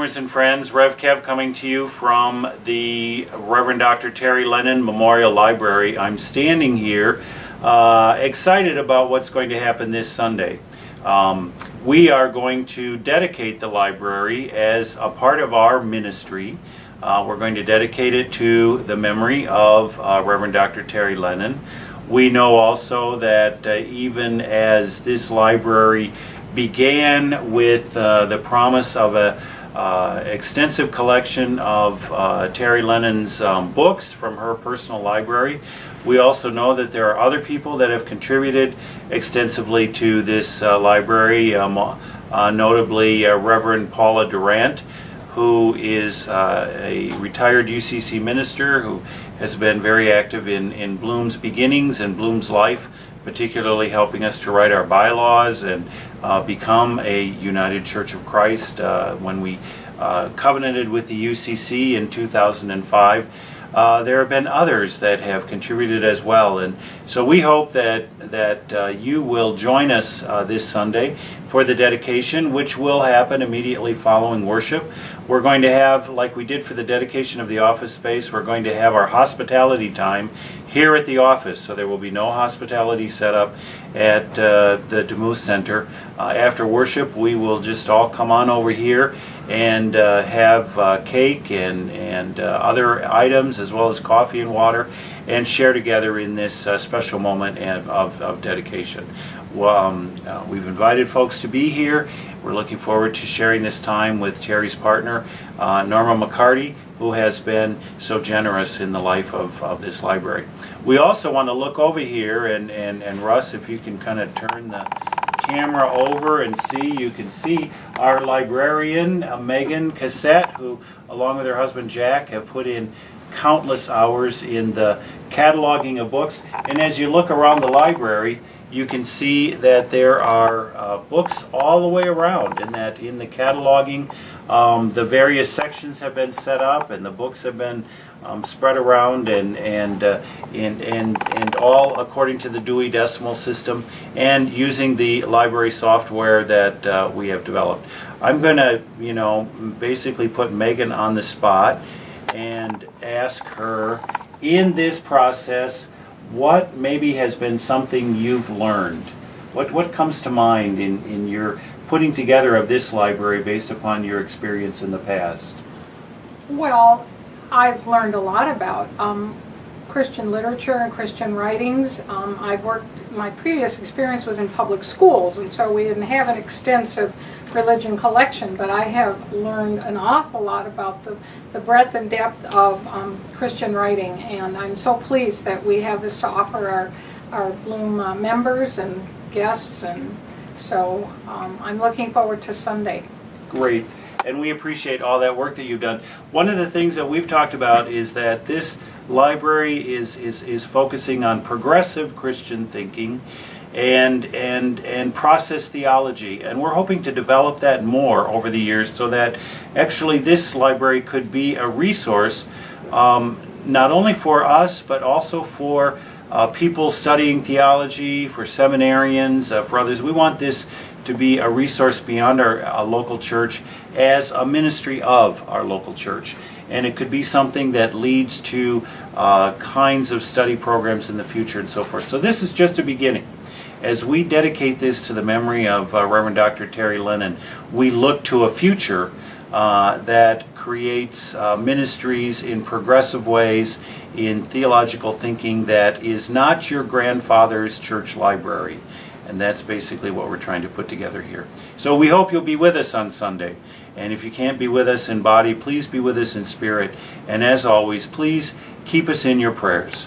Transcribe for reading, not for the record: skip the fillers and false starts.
gamers and friends. Rev Kev coming to you from the Reverend Dr. Terry Lennon Memorial Library. I'm standing here excited about what's going to happen this Sunday. We are going to dedicate the library as a part of our ministry. We're going to dedicate it to the memory of Reverend Dr. Terry Lennon. We know also that even as this library began with the promise of an extensive collection of Terry Lennon's books from her personal library, we also know that there are other people that have contributed extensively to this library, notably Reverend Paula Durant, who is a retired UCC minister who has been very active in Bloom's beginnings and Bloom's life, particularly helping us to write our bylaws and become a United Church of Christ when we covenanted with the UCC in 2005. There have been others that have contributed as well, and so we hope that you will join us this Sunday for the dedication, which will happen immediately following worship. We're going to have, like we did for the dedication of the office space, we're going to have our hospitality time here at the office, so there will be no hospitality set up at the DeMuth Center. After worship, we will just all come on over here and have cake and other items, as well as coffee and water, and share together in this special moment of dedication. We've invited folks to be here. We're looking forward to sharing this time with Terry's partner, Norma McCarty, who has been so generous in the life of this library. We also want to look over here, and Russ, if you can kind of turn the camera over and you can see our librarian, Megan Cassette, who, along with her husband Jack, have put in countless hours in the cataloging of books. And as you look around the library, you can see that there are books all the way around, and that in the cataloging, the various sections have been set up, and the books have been spread around, and all according to the Dewey Decimal System, and using the library software that we have developed. I'm going to, basically put Megan on the spot and ask her, in this process, what maybe has been something you've learned? What comes to mind in your putting together of this library based upon your experience in the past? Well, I've learned a lot about Christian literature and Christian writings. My previous experience was in public schools, and so we didn't have an extensive religion collection, but I have learned an awful lot about the breadth and depth of Christian writing, and I'm so pleased that we have this to offer our Bloom members and guests, and so I'm looking forward to Sunday. Great. And we appreciate all that work that you've done. One of the things that we've talked about is that this library is focusing on progressive Christian thinking and process theology, and we're hoping to develop that more over the years, so that actually this library could be a resource not only for us, but also for people studying theology, for seminarians, for others. We want this to be a resource beyond our local church as a ministry of our local church. And it could be something that leads to kinds of study programs in the future and so forth. So this is just a beginning. As we dedicate this to the memory of Reverend Dr. Terry Lennon, we look to a future that creates ministries in progressive ways, in theological thinking that is not your grandfather's church library. And that's basically what we're trying to put together here. So we hope you'll be with us on Sunday. And if you can't be with us in body, please be with us in spirit. And as always, please keep us in your prayers.